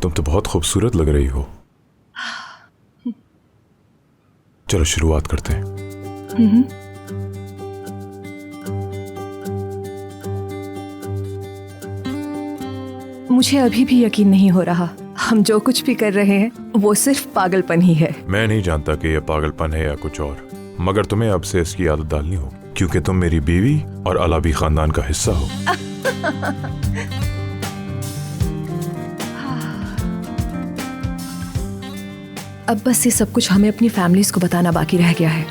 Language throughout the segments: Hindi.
तुम तो बहुत खूबसूरत लग रही हो। चलो शुरुआत करते हैं। मुझे अभी भी यकीन नहीं हो रहा, हम जो कुछ भी कर रहे हैं वो सिर्फ पागलपन ही है। मैं नहीं जानता कि यह पागलपन है या कुछ और, मगर तुम्हें अब से इसकी आदत डालनी होगी, क्योंकि तुम मेरी बीवी और अलावी खानदान का हिस्सा हो। अब बस ये सब कुछ हमें अपनी फैमिलीज को बताना बाकी रह गया है।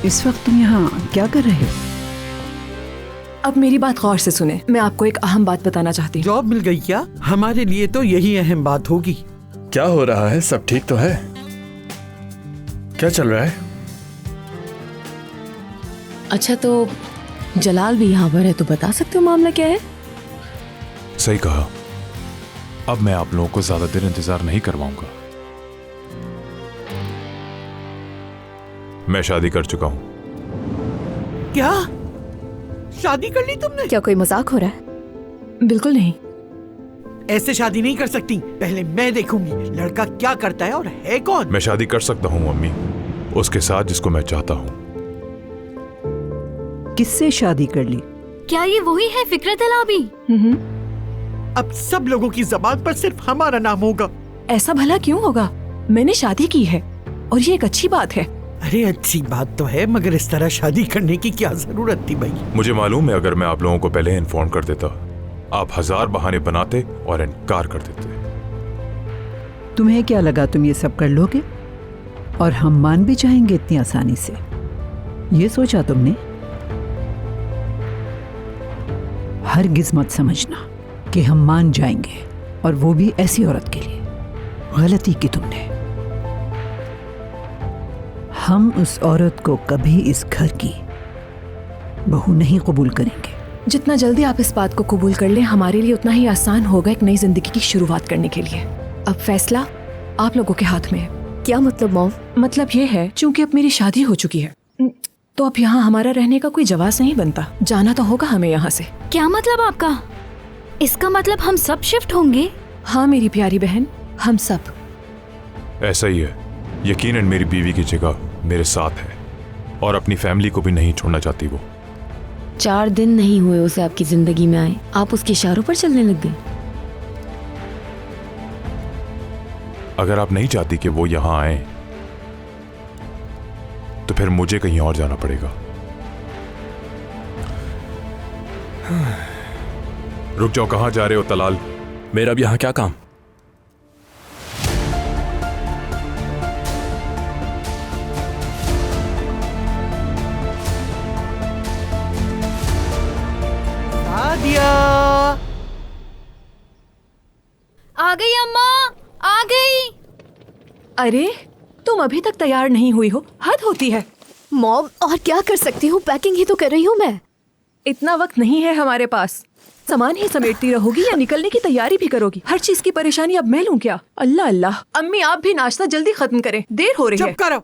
इस वक्त तुम यहाँ क्या कर रहे हो? अब मेरी बात गौर से सुने, मैं आपको एक अहम बात बताना चाहती हूँ। जॉब मिल गई क्या? हमारे लिए तो यही अहम बात होगी। क्या हो रहा है? सब ठीक तो है? क्या चल रहा है? अच्छा, तो जलाल भी यहाँ पर है, तो बता सकते हो मामला क्या है? सही कहा। अब मैं आप लोगों को ज्यादा देर इंतजार नहीं करवाऊंगा। मैं शादी कर चुका हूं। क्या? शादी कर ली तुमने? क्या कोई मजाक हो रहा है? बिल्कुल नहीं। ऐसे शादी नहीं कर सकती। पहले मैं देखूंगी लड़का क्या करता है और है कौन। मैं शादी कर सकता हूं मम्मी, उसके साथ जिसको मैं चाहता हूं। किससे शादी कर ली? क्या ये वही है फिकरत अलावी? अब सब लोगों की जबान पर सिर्फ हमारा नाम होगा। ऐसा भला क्यों होगा? मैंने शादी की है और ये एक अच्छी बात है। अरे अच्छी बात तो है, मगर इस तरह शादी करने की क्या जरूरत थी भाई? मुझे मालूम है, अगर मैं आप लोगों को पहले इन्फॉर्म कर देता, आप हजार बहाने बनाते और इनकार कर देते। तुम्हें क्या लगा तुम ये सब कर लोगे और हम मान भी जाएंगे इतनी आसानी से? ये सोचा तुमने? हरगिज मत समझना कि हम मान जाएंगे, और वो भी ऐसी औरत के लिए। गलती की तुमने। हम उस औरत को कभी इस घर की बहू नहीं कबूल करेंगे। जितना जल्दी आप इस बात को कबूल कर लें, हमारे लिए उतना ही आसान होगा एक नई जिंदगी की शुरुआत करने के लिए। अब फैसला आप लोगों के हाथ में है। क्या मतलब मॉम? मतलब ये है, चूंकि अब मेरी शादी हो चुकी है, तो अब यहाँ हमारा रहने का कोई जवाब नहीं बनता। जाना तो होगा हमें यहाँ से। क्या मतलब आपका? इसका मतलब हम सब शिफ्ट होंगे? हाँ मेरी प्यारी बहन, हम सब। ऐसा ही है। यकीनन मेरी बीवी की जगह मेरे साथ है और अपनी फैमिली को भी नहीं छोड़ना चाहती वो। 4 दिन नहीं हुए उसे आपकी जिंदगी में आए, आप उसके इशारों पर चलने लग गए। अगर आप नहीं चाहती कि वो यहां आए, तो फिर मुझे कहीं और जाना पड़ेगा। रुक जाओ, कहां जा रहे हो तलाल? मेरा अब यहाँ क्या काम? आ गई अम्मा, आ गई। अरे तुम अभी तक तैयार नहीं हुई हो, हद होती है। मॉम, और क्या कर सकती हूँ, पैकिंग ही तो कर रही हूँ मैं। इतना वक्त नहीं है हमारे पास। सामान ही समेटती रहोगी या निकलने की तैयारी भी करोगी? हर चीज की परेशानी अब मैं लूं क्या? अल्लाह अल्लाह। अम्मी आप भी नाश्ता जल्दी खत्म करें, देर हो रही है। चुप करो,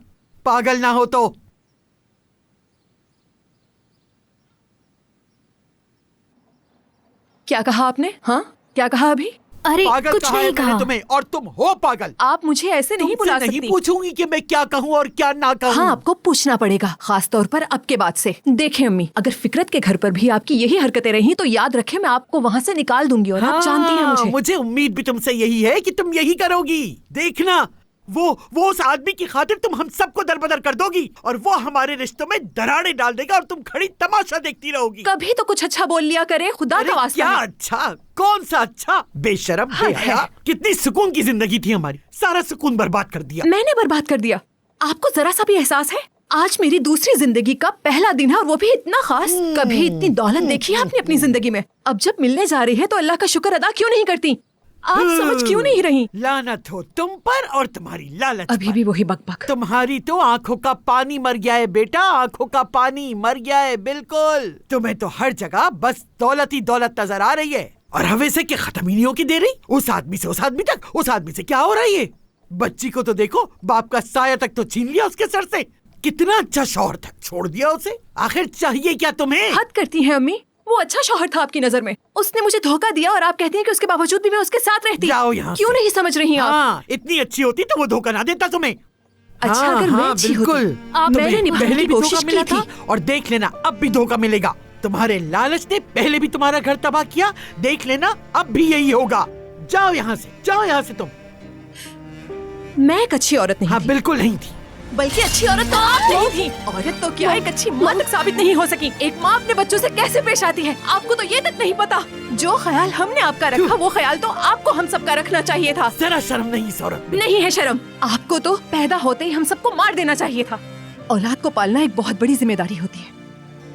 पागल ना हो तो। क्या कहा आपने? हाँ क्या कहा अभी? अरे पागल कुछ कहा है नहीं मैंने कहा तुम्हें, और तुम हो पागल। आप मुझे ऐसे नहीं बुला तुमसे नहीं सकती। पूछूंगी कि मैं क्या कहूँ और क्या ना कहूँ। हाँ आपको पूछना पड़ेगा, खास तौर पर अब के बाद से। देखें अम्मी, अगर फिकरत के घर पर भी आपकी यही हरकतें रही तो याद रखें मैं आपको वहाँ से निकाल दूंगी, और आप जानती हैं मुझे उम्मीद भी तुमसे यही है कि तुम यही करोगी। देखना, वो उस आदमी की खातिर तुम हम सबको दरबदर कर दोगी और वो हमारे रिश्तों में दरारें डाल देगा और तुम खड़ी तमाशा देखती रहोगी। कभी तो कुछ अच्छा बोल लिया करे, खुदा का वास्ता क्या है। अच्छा? कौन सा अच्छा? बेशरम, बेहया। कितनी सुकून की जिंदगी थी हमारी, सारा सुकून बर्बाद कर दिया। मैंने बर्बाद कर दिया? आपको जरा सा भी एहसास है? आज मेरी दूसरी जिंदगी का पहला दिन है और वो भी इतना खास। कभी इतनी दौलत देखी है आपने अपनी जिंदगी में? अब जब मिलने जा रही है तो अल्लाह का शुक्र अदा क्यों नहीं करती? आप समझ क्यों नहीं रही? लानत हो तुम पर और तुम्हारी लालच अभी पर। भी वही बकबक। तुम्हारी तो आंखों का पानी मर गया है बेटा, आंखों का पानी मर गया है बिल्कुल। तुम्हें तो हर जगह बस दौलत ही दौलत नजर आ रही है और हमें से कि खत्म ही नहीं होगी दे रही। उस आदमी से उस आदमी तक, उस आदमी से क्या हो रहा है ये? बच्ची को तो देखो, बाप का साया तक तो छीन लिया उसके सर से। कितना अच्छा शौहर था, छोड़ दिया उसे। आखिर चाहिए क्या तुम्हें? हद करती हैं अम्मी। वो अच्छा शौहर था आपकी नजर में, उसने मुझे धोखा दिया और आप कहती हैं कि उसके बावजूद भी मैं उसके साथ रहती। जाओ यहाँ क्यों से। नहीं समझ रही आप? हाँ, इतनी अच्छी होती तो वो धोखा ना देता तुम्हें। अच्छा, हाँ, अगर मैं हाँ, अच्छी बिल्कुल। होती, आप तुम्हें मैंने निभाने पहले की भी कोशिश धोखा मिला की थी। था और देख लेना अब भी धोखा मिलेगा। तुम्हारे लालच ने पहले भी तुम्हारा घर तबाह किया, देख लेना अब भी यही होगा। जाओ यहाँ से, जाओ यहाँ से तुम। मैं एक अच्छी औरत नहीं हाँ, थी, बिल्कुल नहीं थी। बल्कि अच्छी औरत तो आप नहीं थी। औरत तो क्या, एक अच्छी माँ तक साबित नहीं हो सकी। एक माँ अपने बच्चों से कैसे पेश आती है, आपको तो ये तक नहीं पता। जो ख्याल हमने आपका रखा, वो ख्याल तो आपको हम सबका रखना चाहिए था। जरा शर्म नहीं इस औरत में। नहीं है शर्म। आपको तो पैदा होते ही हम सबको मार देना चाहिए था। औलाद को पालना एक बहुत बड़ी जिम्मेदारी होती है,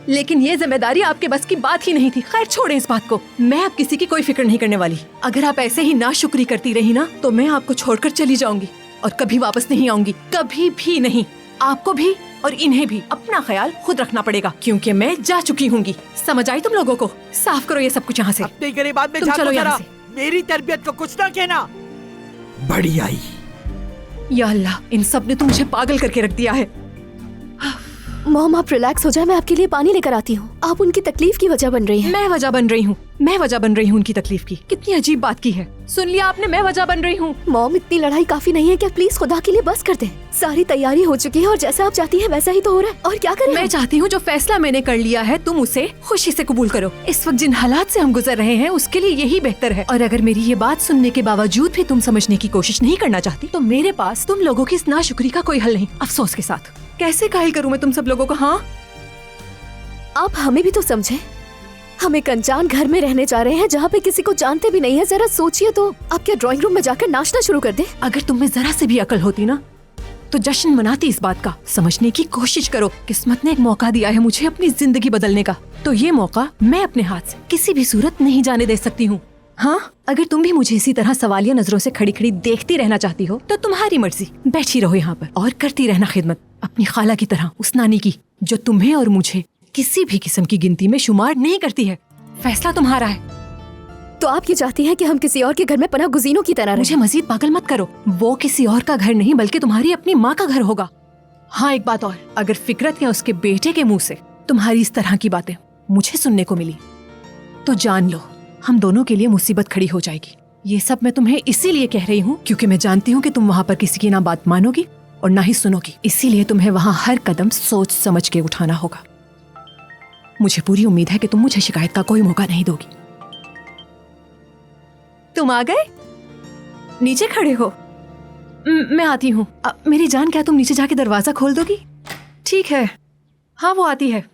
लेकिन ये जिम्मेदारी आपके बस की बात ही नहीं थी। खैर छोड़ें इस बात को, मैं अब किसी की कोई फिक्र नहीं करने वाली। अगर आप ऐसे ही नाशुक्री करती रही ना, तो मैं आपको छोड़कर चली जाऊंगी और कभी वापस नहीं आऊंगी, कभी भी नहीं। आपको भी और इन्हें भी अपना ख्याल खुद रखना पड़ेगा, क्योंकि मैं जा चुकी हूँगी। समझ आई तुम लोगों को? साफ करो ये सब कुछ यहाँ से। अपने गरीबात में तुम झांको चलो यहाँ जरा। से। मेरी तरबियत को कुछ ना कहना। बड़ी आई। या अल्लाह, इन सब ने तो मुझे पागल करके रख दिया है। मॉम आप रिलैक्स हो जाए, मैं आपके लिए पानी लेकर आती हूँ। आप उनकी तकलीफ की वजह बन रही हैं। मैं वजह बन रही हूँ, मैं वजह बन रही हूँ उनकी तकलीफ की। कितनी अजीब बात की है। सुन लिया आपने, मैं वजह बन रही हूँ। मॉम इतनी लड़ाई काफी नहीं है क्या? प्लीज खुदा के लिए बस कर दें। सारी तैयारी हो चुकी है और जैसा आप चाहती हैं वैसा ही तो हो रहा है। और क्या करें? मैं चाहती हूँ जो फैसला मैंने कर लिया है, तुम उसे खुशी से कबूल करो। इस वक्त जिन हालात से हम गुजर रहे हैं, उसके लिए यही बेहतर है। और अगर मेरी ये बात सुनने के बावजूद भी तुम समझने की कोशिश नहीं करना चाहती, तो मेरे पास तुम लोगों की इस नाशुक्री का कोई हल नहीं। अफसोस के साथ कैसे कायल करूँ मैं तुम सब लोगों को? हाँ, आप हमें भी तो समझे। हम एक अनजान घर में रहने जा रहे हैं जहाँ पे किसी को जानते भी नहीं है। जरा सोचिए तो, आप क्या ड्राइंग रूम में जाकर नाचना शुरू कर दें? अगर तुम में जरा से भी अकल होती ना, तो जश्न मनाती इस बात का। समझने की कोशिश करो, किस्मत ने एक मौका दिया है मुझे अपनी जिंदगी बदलने का, तो ये मौका मैं अपने हाथ से किसी भी सूरत नहीं जाने दे सकती हूँ। हाँ, अगर तुम भी मुझे इसी तरह सवालिया नजरों से खड़ी खड़ी देखती रहना चाहती हो, तो तुम्हारी मर्जी। बैठी रहो यहाँ पर और करती रहना खिदमत अपनी खाला की तरह, उस नानी की जो तुम्हें और मुझे किसी भी किस्म की गिनती में शुमार नहीं करती है। फैसला तुम्हारा है। तो आप ये चाहती हैं कि हम किसी और के घर में पनाह गुज़ीनों की तरह मुझे रहें? मजीद पागल मत करो। वो किसी और का घर नहीं, बल्कि तुम्हारी अपनी माँ का घर होगा। हाँ, एक बात और, अगर फिकरत या उसके बेटे के मुंह से तुम्हारी इस तरह की बातें मुझे सुनने को मिली, तो जान लो हम दोनों के लिए मुसीबत खड़ी हो जाएगी। ये सब मैं तुम्हें इसीलिए कह रही हूँ क्योंकि मैं जानती हूँ कि तुम वहाँ पर किसी की ना बात मानोगी और ना ही सुनोगी। इसीलिए तुम्हें वहाँ हर कदम सोच समझ के उठाना होगा। मुझे पूरी उम्मीद है कि तुम मुझे शिकायत का कोई मौका नहीं दोगी। तुम आ गए? नीचे खड़े हो? मैं आती हूँ। मेरी जान, क्या तुम नीचे जाके दरवाजा खोल दोगी? ठीक है। हाँ, वो आती है।